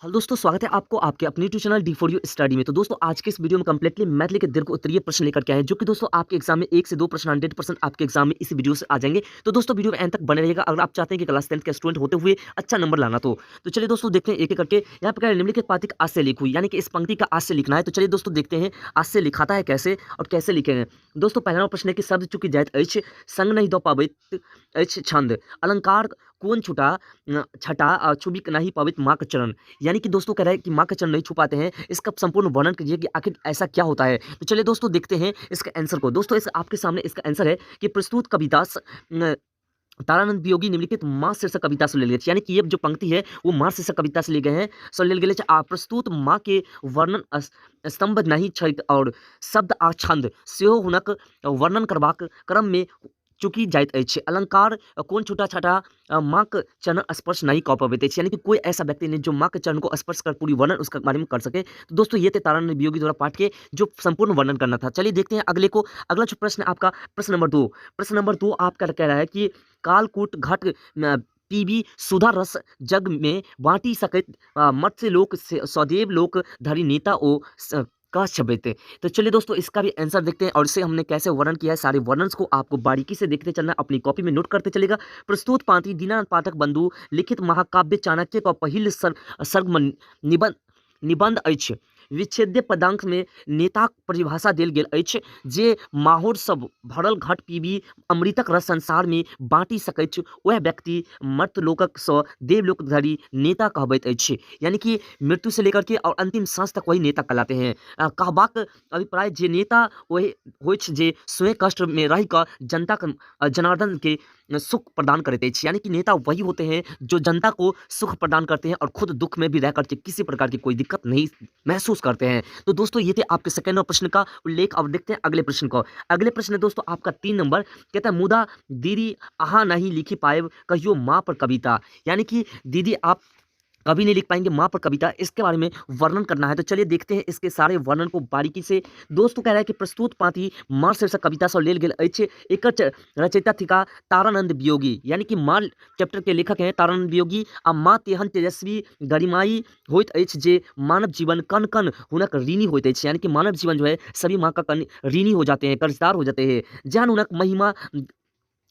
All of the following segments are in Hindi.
हेलो दोस्तों, स्वागत है आपको आपके अपने YouTube channel D for you study में। तो दोस्तों आज के इस वीडियो में कंप्लीटली मैथ लेकर दीर्घ उत्तरीय प्रश्न लेकर के आए हैं, जो कि दोस्तों आपके एग्जाम में 1 से 2 प्रश्न 100% आपके एग्जाम में इस वीडियो से आ जाएंगे। तो दोस्तों वीडियो में एंड तक बने रहिएगा अगर आप चाहते हैं कि क्लास 10th के स्टूडेंट होते हुए अच्छा नंबर लाना। तो चलिए दोस्तों देखते हैं एक एक करके। यहाँ पे कह रहे हैं, निम्नलिखित पाती का आज से लिख हुई, यानी कि इस पंक्ति का आज से लिखना है। तो चलिए दोस्तों देखते हैं आज से लिखाता है कैसे और कैसे लिखेंगे। दोस्तों पहला प्रश्न है कि शब्द चूंकि जायत अछि संग नहीं दो पाबैत अछि छंद अलंकार कौन छटा छुबिक नहीं पावित माँ का चरण। यानी कि दोस्तों कह रहा है कि माँ का चरण नहीं छुपाते हैं, इसका संपूर्ण वर्णन कीजिए कि आखिर ऐसा क्या होता है। तो चलिए दोस्तों देखते हैं इसका आंसर को। दोस्तों इस आपके सामने इसका आंसर है कि प्रस्तुत कविता तारानंद वियोगी निम्नलिखित माँ शीर्षक कविता से ले लिए, यानी कि ये जो पंक्ति है वो माँ शीर्षक कविता से ले गए हैं। सो ले गए प्रस्तुत माँ के वर्णन स्तंभ नहीं छै और शब्द आ छंद सेहो हुनक वर्णन करबाक क्रम में चूँकि जाइत अछि अलंकार कौन छोटा छाटा माँ के चरण स्पर्श नहीं कऽ पबैत अछि, यानी कि कोई ऐसा व्यक्ति नहीं जो माँ के चरण को स्पर्श कर पूरी वर्णन उसके बारे में कर सके। तो दोस्तों ये थे तारानंद वियोगी द्वारा पाठ के जो संपूर्ण वर्णन करना था। चलिए देखते हैं अगले को। अगला जो प्रश्न है आपका प्रश्न नंबर 2। प्रश्न नंबर 2 आपका कह रहा है कि कालकूट घट पीबी सुधा रस जग में बाँटी सकैत मत्स्य लोक सदैव लोक धरि नेता ओ का शब्द। तो चलिए दोस्तों इसका भी आंसर देखते हैं और इसे हमने कैसे वर्णन किया है। सारे वर्णन को आपको बारीकी से देखते चलना, अपनी कॉपी में नोट करते चलेगा। प्रस्तुत पांति दीनानाथ पाठक बंधु लिखित महाकाव्य चाणक्य का पहिल सर्ग निबंध निबंध अछि। विच्छेद्य पदांक में नेताक परिभाषा देल गेल अछि जे माहौर सब भरल घट पीबी अमृतक रस संसार में बाँटी सकैत वह व्यक्ति मर्त्यलोकक सँ देवलोक धरि नेता कहबैत अछि। यानी कि मृत्यु से लेकर के और अंतिम सांस तक वही नेता कहलाते हैं। कहबाक अभिप्राय जे नेता वही होइ छै जे स्वयं कष्ट में रह कऽ जनता के जनार्दन के सुख प्रदान करते हैं, यानी कि नेता वही होते हैं जो जनता को सुख प्रदान करते हैं और खुद दुख में भी रह करके किसी प्रकार की कोई दिक्कत नहीं महसूस करते हैं। तो दोस्तों ये थे आपके सेकंड प्रश्न का उल्लेख। अब देखते हैं अगले प्रश्न को। अगले प्रश्न है दोस्तों आपका 3 नंबर, कहता है मुदा दीदी अहाँ नहीं लिखी पाएब कहियो माँ पर कविता। यानी कि दीदी आप कभी नहीं लिख पाएंगे माँ पर कविता, इसके बारे में वर्णन करना है। तो चलिए देखते हैं इसके सारे वर्णन को बारीकी से। दोस्तों कह रहा है कि प्रस्तुत पाँति माँ शीर्षक कविता से लेल गेल अछि। एकर रचयिता थिका तारानंद वियोगी, यानी कि माँ चैप्टर के लेखक हैं तारानंद वियोगी। आ माँ तेहन तेजस्वी गरिमाई होइत अछि जे मानव जीवन कण कण हुनक ऋणी होइत अछि। यानी कि मानव जीवन जो है सभी माँ का कण ऋणी हो जाते हैं, कर्जदार हो जाते हैं। जहन हुनक महिमा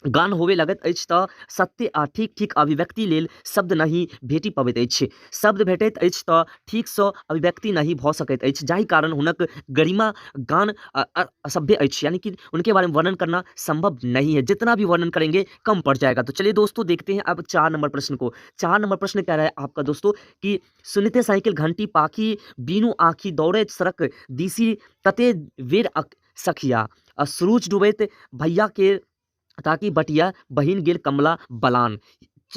गान होवे लगत अछि तऽ सत्य आ ठीक ठीक अभिव्यक्ति लेल शब्द नहीं भेटी पबैत अछि। शब्द भेटैत अछि तऽ ठीकसँ अभिव्यक्ति नहीं भऽ सकैत अछि, जाहि कारण हुनक गरिमा गान असभ्य अछि, यानी कि उनके बारे में वर्णन करना संभव नहीं है। जितना भी वर्णन करेंगे कम पड़ जाएगा। तो चलिए दोस्तों देखते हैं अब 4 नंबर प्रश्न को। 4 नंबर प्रश्न कह रहा है आपका दोस्तों कि सुनिते साइकिल घंटी पाखी बीनू आँखी दौड़ैत सड़क दिसी तते वेर सखिया सूरज डूबैत भैया के ताकि बटिया बहिन गेल कमला बलान।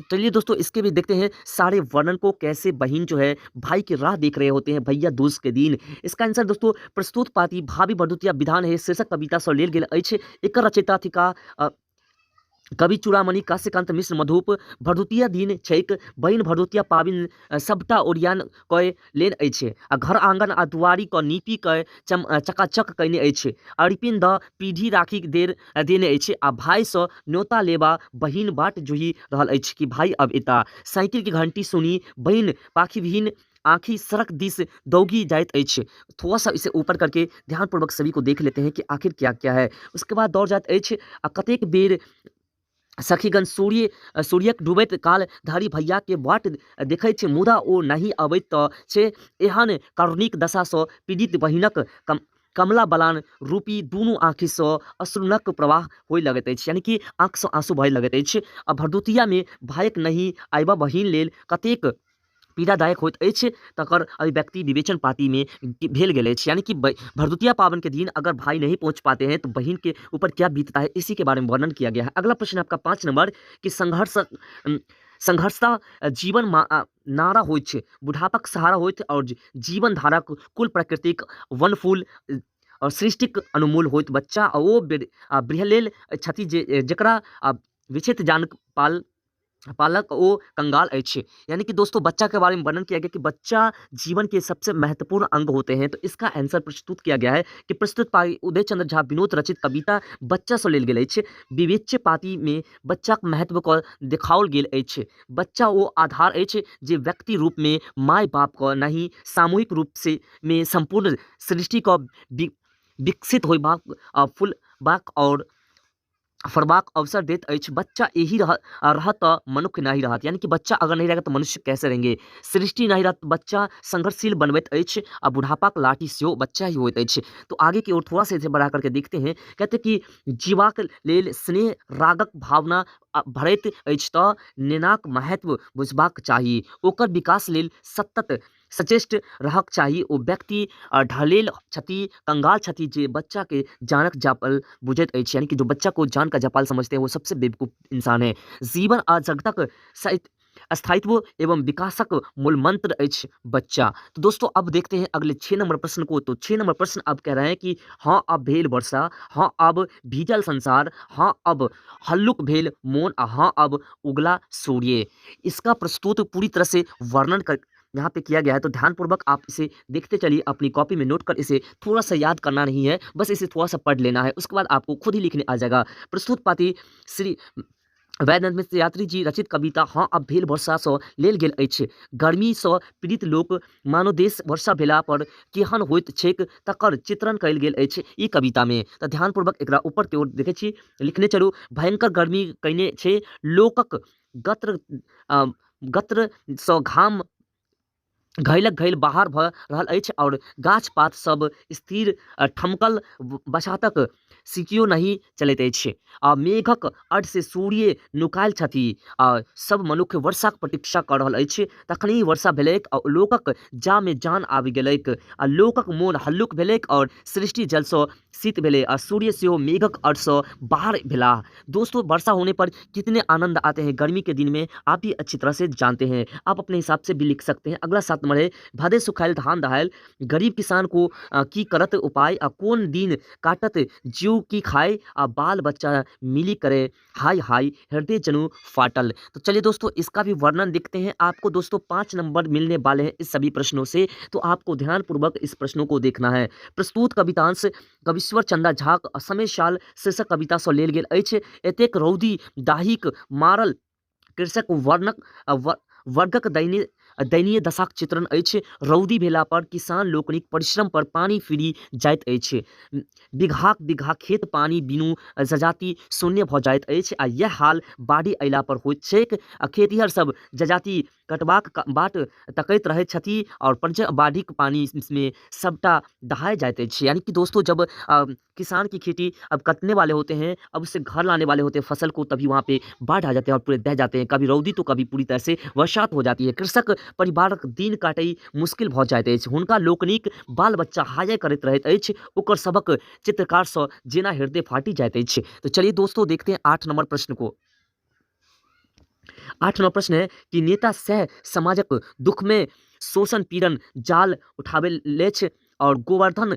चलिए दोस्तों इसके भी देखते हैं सारे वर्णन को, कैसे बहिन जो है भाई की राह देख रहे होते हैं भैया दूज के दिन। इसका आंसर दोस्तों प्रस्तुत पाती भाभी बड़दुतिया विधान है शीर्षक कविता से लेल गेल अछि। एकर रचयिता थिका कवि चूड़ामणि काश्यकांत मिश्र मधुप। भरदुतिया दिन छैक बहिन भरदुतिया पाबिन सबटा ओरियान कय लेन अछि आ घर आंगन आ दुआरी क नीपी कय चकाचक कयने अछि। अरिपिन द पीढ़ी राखी देने अछि आ भाई सँ न्योता लेबा बहिन बाट जुही रहल अछि कि भाई अब एता। साइकिल की घंटी सुनी बहिन पाखी विहीन आँखी सड़क दिस दौगी जाइत अछि। थोड़ा सा इसे ऊपर करके ध्यानपूर्वक सभी को देख लेते हैं कि आखिर क्या क्या है। उसके बाद दौड़ जाइत अछि आ कतेक बेर सखीगण सूर्यक डूबैत काल धारी भैया के बाट देखै छै मुदा ओ नहीं अबैत तऽ छै। एहन करुणिक दशा सँ पीड़ित बहिनक कमला बलान रूपी दुनू आँखि सँ अश्रुनक प्रवाह होय लगैत अछि, यानी कि आँख सँ आंसू बहय लगैत अछि। आ भरदुतिया में भाइक नहीं आयबा बहिन लेल कतेक पीड़ादायक होइत अछि तकर अभिव्यक्ति विवेचन पाती में भेल गेल अछि। यानी कि भरदुतिया पावन के दिन अगर भाई नहीं पहुंच पाते हैं तो बहन के ऊपर क्या बीतता है, इसी के बारे में वर्णन किया गया है। अगला प्रश्न आपका 5 नंबर कि संघर्षता जीवन नारा होइत छै, बुढ़ापक सहारा होइत और जीवन धारा कुल प्राकृतिक वन फूल और सृष्टिक अनुमूल होइत। बच्चा ओ बृहलेल छथि जे जकरा विचित्र जान पाल पालक ओ कंगाल अछि। यानी कि दोस्तों बच्चा के बारे में वर्णन किया गया कि बच्चा जीवन के सबसे महत्वपूर्ण अंग होते हैं। तो इसका आंसर प्रस्तुत किया गया है कि प्रस्तुत पाई उदय चंद्र झा विनोद रचित कविता बच्चा सँ लेल गेल अछि। विवेच्य पाती में बच्चाक महत्व को देखाओल गेल अछि। बच्चा ओ आधार अछि जे व्यक्ति रूप में माय बाप को नहीं सामूहिक रूप से में संपूर्ण सृष्टि को विकसित होयबाक फुलबाक और फरबाक अवसर देत अछि। बच्चा यही रहत त मनुष्य नहीं रहत। यानी कि बच्चा अगर नहीं रहेगा तो मनुष्य कैसे रहेंगे। सृष्टि नहीं रहत बच्चा संघर्षशील बनबैत अछि आ बुढ़ापाक लाठी सेहो बच्चा ही होइत अछि। तो आगे की ओर थोड़ा सा इसे बढ़ा करके देखते हैं। कहते कि जीवाक लेल स्नेह रागक भावना भरैत अछि तऽ नेनाक महत्व बुझबाक चाही। ओकर विकास लेल सतत सचेष्ट रहक चाही। ओ व्यक्ति ढलेल छथि कंगाल छथि जे बच्चा के जानक जापल बुझैत अछि। यानी कि जो बच्चा को जान का जापाल समझते हैं वो सबसे बेवकूफ इंसान है। जीवन आ जगतक स्थायित्व एवं विकासक मूल मंत्र अछि बच्चा। तो दोस्तों अब देखते हैं अगले 6 नंबर प्रश्न को। तो 6 नंबर प्रश्न अब कह रहे हैं कि हाँ अब भेल वर्षा, हाँ अब भीजल संसार, हाँ अब हल्लुक भेल मौन, हाँ अब उगला सूर्य। इसका प्रस्तुत पूरी तरह से वर्णन कर यहाँ पे किया गया है। तो ध्यानपूर्वक आप इसे देखते चलिए, अपनी कॉपी में नोट कर इसे थोड़ा सा याद करना नहीं है, बस इसे थोड़ा सा पढ़ लेना है, उसके बाद आपको खुद ही लिखने आ जाएगा। प्रस्तुत पाती श्री वैद्यनाथ मिश्र यात्री जी रचित कविता हाँ अब भेल वर्षा सँ लेल गेल अछि। गर्मी सँ पीड़ित लोक मानो देश वर्षा भेला पर केहन होइत छैक तकर चित्रण कयल गेल अछि ई कविता में। तऽ ध्यानपूर्वक एकरा ऊपर की ओर देखै छी, लिखने चलू। भयंकर गर्मी कयने छै लोकक गत्र गत्र सँ घाम घैलक घैल बाहर भऽ रहल अछि और गाछ पात सब स्थिर ठमकल बसातक सिकियो नहीं चलैत अछि। मेघक अर्ध से सूर्य नुकायल छथि आ सब मनुष्य वर्षाक प्रतीक्षा कर रहल अछि। तखनी वर्षा भेलैक और लोकक जा में जान आबि गेलैक आ लोकक मोन हल्लुक भेलैक और सृष्टि जल सँ शीत भेलै और सूर्य सेहो मेघक अर्ध सँ बाहर भेला। दोस्तों वर्षा होने पर कितने आनंद आते हैं गर्मी के दिन में, आप भी अच्छी तरह से जानते हैं। आप अपने हिसाब से भी लिख सकते हैं। अगला 7 नंबर है, भदे सुखायल धान दहायल गरीब किसान को की करत उपाय आ कौन दिन काटत जीव की खाए आ बाल बच्चा मिली करे हाय हाय हृदय जनु फाटल। तो चलिए दोस्तों इसका भी वर्णन देखते हैं। आपको दोस्तों 5 नंबर मिलने वाले हैं इस सभी प्रश्नों से, तो आपको ध्यानपूर्वक इस प्रश्नों को देखना है। प्रस्तुत कवितांश कविश्वर चंदा झा समय साल शीर्षक कविता सँ लेल गेल अछि। एतेक रौदी दाहिक मारल कृषक वर्गक दयनीय दशाक चित्रण अछि। रौदी भेला पर किसान लोकनिक परिश्रम पर पानी फिरी जाइत अछि। बिगहाक बिगहा खेत पानी बिनु जजाति शून्य भऽ जाइत अछि आ यह हाल बाढ़ि अयला पर होइत छैक। खेतिहर सब जजाति कटबाक बाट तकैत रहैत छथि और बाढ़िक पानी में सबटा दहाय जाइत अछि। यानी कि दोस्तों जब किसान की खेती अब कटने वाले होते हैं, अब उससे घर लाने वाले होते हैं फसल को, तभी वहाँ पे बाढ़ आ जाते हैं और पूरे दह जाते हैं। कभी रौदी तो कभी पूरी तरह से वर्षात हो जाती है। कृषक परिवारक दिन काटै मुश्किल भऽ जाइत अछि। हुनका लोकनिक बाल बच्चा हाय करैत रहैत अछि। ओकर सबक चित्रकार सँ जेना हृदय फाटि जाइत अछि। तो चलिए दोस्तों देखते हैं 8 नंबर प्रश्न को। 8 नंबर प्रश्न है कि नेता सह समाजक दुख में शोषण पीड़न जाल उठावे लेछ और गोवर्धन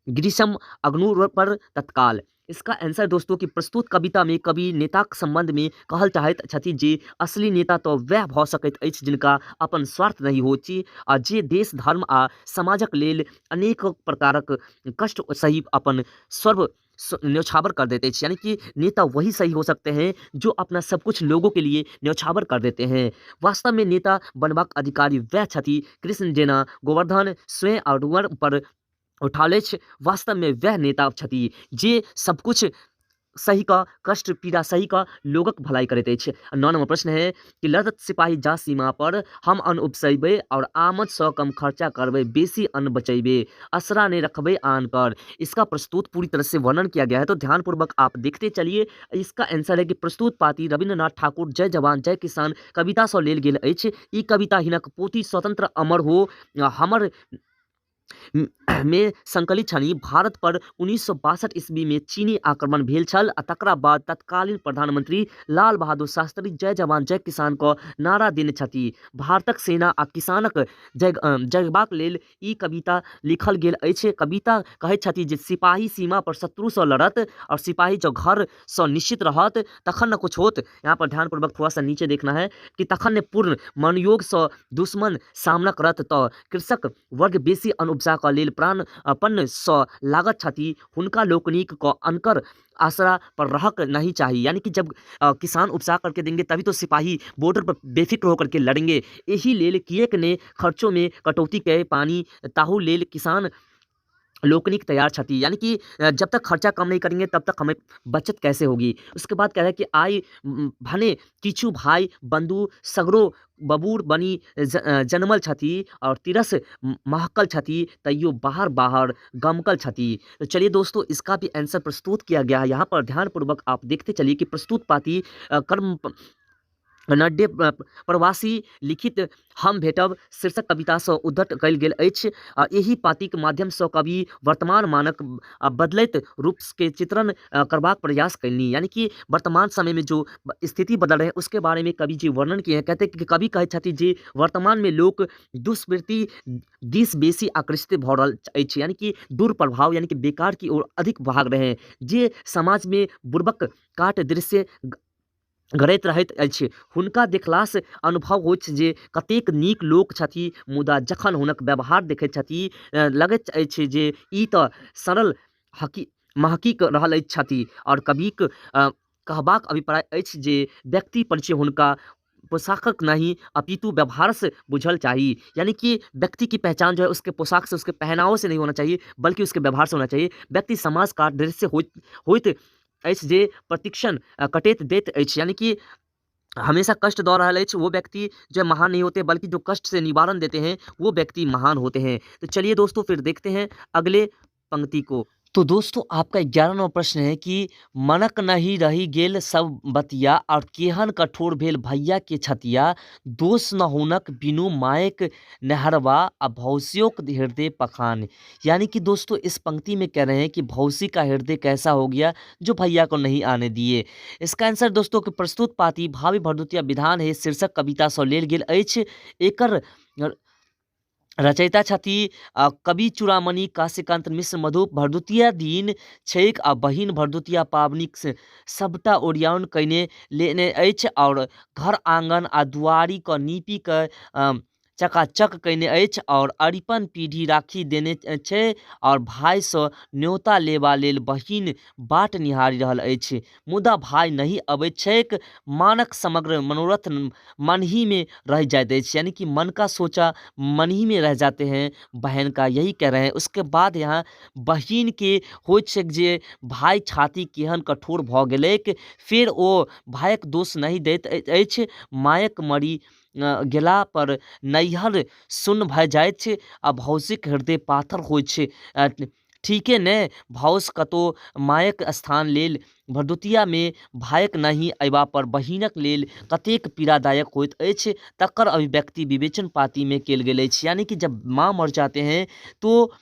ग्रीसम अग्नु पर तत्काल। इसका आंसर दोस्तों की प्रस्तुत कविता में कवि नेताक संबंध में कहल चाहैत छथि जे असली नेता तो वह भऽ सकैत अछि जिनका अपन स्वार्थ नहीं होछि आ जे देश धर्म आ समाजक लेल अनेक प्रकारक कष्ट सही अपन सर्व न्यौछावर कर देते हैं। यानी कि नेता वही सही हो सकते हैं जो अपना सब कुछ लोगों के लिए न्यौछावर कर देते हैं। वास्तव में नेता बनबाक अधिकारी वह छथि कृष्ण जेना गोवर्धन स्वयं अडुअर पर उठाले छ। वास्तव में वह नेता छथि जे सब कुछ सही का कष्ट पीड़ा सही का लोगक भलाई करैत अछि। 9 नंबर प्रश्न है कि लड़त सिपाही जा सीमा पर हम अन्न उपसेबे और आमद सँ कम खर्चा करबे बेसी अन्न बचेबे असरा ने रखबे आन पर। इसका प्रस्तुत पूरी तरह से वर्णन किया गया है, तो ध्यानपूर्वक आप देखते चलिए। इसका आंसर है कि प्रस्तुत पाती रविन्द्रनाथ ठाकुर जय जवान जय किसान कविता सँ लेल गेल अछि। ई कविता हिनक पोथी स्वतंत्र अमर हो हमर म- में संकलित छनी। भारत पर 1962 ईस्वी में चीनी आक्रमण भेल छल आ तकरा बाद तत्कालीन प्रधानमंत्री लाल बहादुर शास्त्री जय जवान जय किसान क नारा देने छथि। भारतक सेना आ किसानक जगबाक लेल ई कविता लिखल गेल अछि। कविता कहैत छथि जे सिपाही सीमा पर शत्रु सँ लड़त और सिपाही जो घर सँ निश्चित रहत तखन न कुछ होत। यहाँ पर ध्यानपूर्वक थोड़ा सा नीचे देखना है कि तखन ने पूर्ण मनोयोग सँ दुश्मन सामना करत तऽ कृषक वर्ग बेसी अनुपजा क लेल प्राणपण सँ लागत छथि। हुनका लोकनिक क अनकर आसरा पर रहक नहीं चाहिए। यानी कि जब किसान उपजा करके देंगे तभी तो सिपाही बॉर्डर पर बेफिक्र होकर के लड़ेंगे। यही लेल किएक ने खर्चों में कटौती के पानी ताहू लेल किसान लोकनिक तैयार छथि। यानी कि जब तक खर्चा कम नहीं करेंगे तब तक हमें बचत कैसे होगी। उसके बाद कह रहा है कि आई भने किछु भाई बंधु सगरो बबूर बनी जनमल छथि और तिरस महकल छथि तैयो बाहर बाहर गमकल छथि। तो चलिए दोस्तों इसका भी आंसर प्रस्तुत किया गया है। यहाँ पर ध्यानपूर्वक आप देखते चलिए कि प्रस्तुत पाती कर्म नड्डे प्रवासी लिखित हम भेटब शीर्षक कविता सँ उद्धट कयल गेल अछि। एही पाँतिक माध्यम सँ कवि वर्तमान मानक बदलैत रूप के चित्रण करबाक प्रयास कयलनि। यानी कि वर्तमान समय में जो स्थिति बदल रहे हैं उसके बारे में कवि जी वर्णन किए हैं। कहते हैं कि कवि कहै छथि जे वर्तमान में लोक दुष्वृत्ति दिस बेसी आकर्षित भऽ रहल अछि। यानी कि दुष्प्रभाव यानी कि बेकार की ओर अधिक भाग रहे हैं। जे समाज में बुर्बक काट दृश्य गड़ैत रहैत अछि हुनका देखलासँ अनुभव होइत छै जे कतेक नीक लोक छथि, मुदा जखन हुनक व्यवहार देखैत छथि लगैत अछि जे ई तऽ सरल महकी रहल छथि। और कविक कहबाक अभिप्राय अछि जे व्यक्ति परिचय हुनका पोशाकक नहीं अपितु व्यवहार से बुझल चाहिए। यानी कि व्यक्ति की पहचान जो है उसके पोशाक से उसके पहनावों से नहीं होना चाहिए बल्कि उसके व्यवहार से होना चाहिए। व्यक्ति समाज का दृश्य होइत अछि जे प्रतिक्षण कटैत दैत अछि। यानी कि हमेशा कष्ट दऽ रहल अछि वो व्यक्ति जो महान नहीं होते बल्कि जो कष्ट से निवारण देते हैं वो व्यक्ति महान होते हैं। तो चलिए दोस्तों फिर देखते हैं अगले पंक्ति को। तो दोस्तों आपका 11वां प्रश्न है कि मनक नहीं रही गेल सब बतिया और केहन कठोर भेल भैया के छतिया दोष न हुनक बिनु मायक नहरवा आ भौसियोक हृदय पखान। यानी कि दोस्तों इस पंक्ति में कह रहे हैं कि भौसी का हृदय कैसा हो गया जो भैया को नहीं आने दिए। इसका आंसर दोस्तों के प्रस्तुत पाती भावी भरदुतिया विधान है शीर्षक कविता सँ लेल गेल अछि। एकर रचयिता छथि कवि चूड़ामणि काशीकांत मिश्र। मधु भरदुतिया दिन छैक आ बहिन भरदुतिया पाबनिक सबटा ओरियान कयने लेने अछि और घर आंगन आ दुआरी क नीपी क चकाचक कयने अछि और अरिपन पीढ़ी राखी देने छै और भाई सँ न्योता लेबा लेल बहिन बाट निहारी रहल अछि मुदा भाई नहीं अबैत छैक। मानक समग्र मनोरथ मन ही में रह जाते हैं। यानी कि मन का सोचा मन ही में रह जाते हैं बहन का, यही कह रहे हैं। उसके बाद यहाँ बहिन के होइत छै जे भाई छाती केहन कठोर भऽ गेलैक फिर ओ भाइक दोष नहीं दैत अछि। मायक मरी गेला पर नैहर सुन्न भऽ जाइत छै आ भौसिक हृदय पाथर होइत छै। ठीके ने भौस कतो मायक स्थान लेल भरदुतिया में भाइक नहीं अयबा पर बहिनक लेल कतेक पीड़ादायक होइत अछि तकर अभिव्यक्ति विवेचन पाती में केल गेल अछि। यानी कि जब माँ मर जाते हैं तो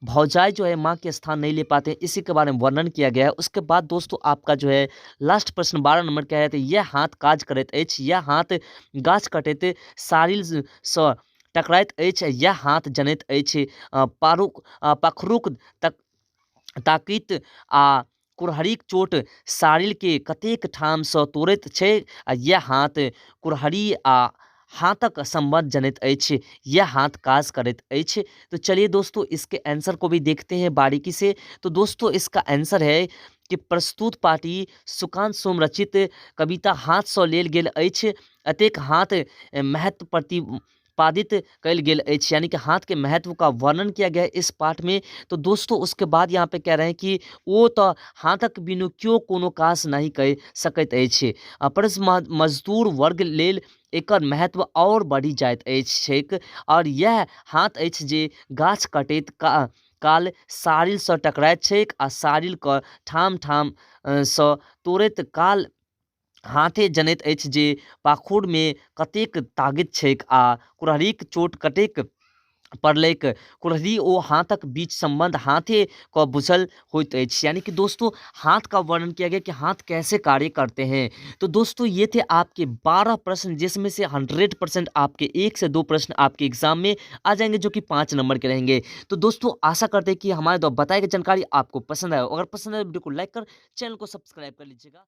भौजाई जो है माँ के स्थान नहीं ले पाते हैं, इसी के बारे में वर्णन किया गया है। उसके बाद दोस्तों आपका जो है लास्ट प्रश्न 12 नंबर क्या है तो यह हाथ काज करैत अछि यह हाथ गाछ कटैत सारिल सँ टकराइत अछि यह हाथ जनैत अछि पाखरुक ताकित आ कुरहरीक चोट सारिल के कतेक ठाम सँ तोड़ैत छै आ यह हाथ कुरहरी आ हाथक संबंध जनैत अछि यह हाथ काज करैत अछि। तो चलिए दोस्तों इसके आंसर को भी देखते हैं बारीकी से। तो दोस्तों इसका आंसर है कि प्रस्तुत पाठी सुकांत सोम रचित कविता हाथ सँ लेल गेल अछि। अतेक हाथ महत्व प्रतिपादित कयल गेल अछि यानी कि हाथ के महत्व का वर्णन किया गया है इस पाठ में। तो दोस्तों उसके बाद यहाँ पे कह रहे हैं कि वो तो हाथक बिनु क्यों कोनो काज नहीं कह सकैत अछि। परस मजदूर वर्ग लेल एकर महत्व और बढ़ी जाइत अछि और यह हाथ अछि जे गाछ कटैत काल सारिल सँ टकराइत छैक आ सारिल क ठाम ठाम सँ तोड़ैत काल हाथे जनैत अछि जे पाखुर में कतेक तागित छैक आ कुरहरीक चोट कतेक परलैक कुरही ओ हाथक बीच संबंध हाथे क बुझल होइत अछि। यानी कि दोस्तों हाथ का वर्णन किया गया कि हाथ कैसे कार्य करते हैं। तो दोस्तों ये थे आपके 12 प्रश्न, जिसमें से 100% आपके 1 से 2 प्रश्न आपके एग्जाम में आ जाएंगे, जो कि 5 नंबर के रहेंगे। तो दोस्तों आशा करते हैं कि हमारे द्वारा बताई गई जानकारी आपको पसंद आए। अगर पसंद आए वीडियो को लाइक कर चैनल को सब्सक्राइब कर लीजिएगा।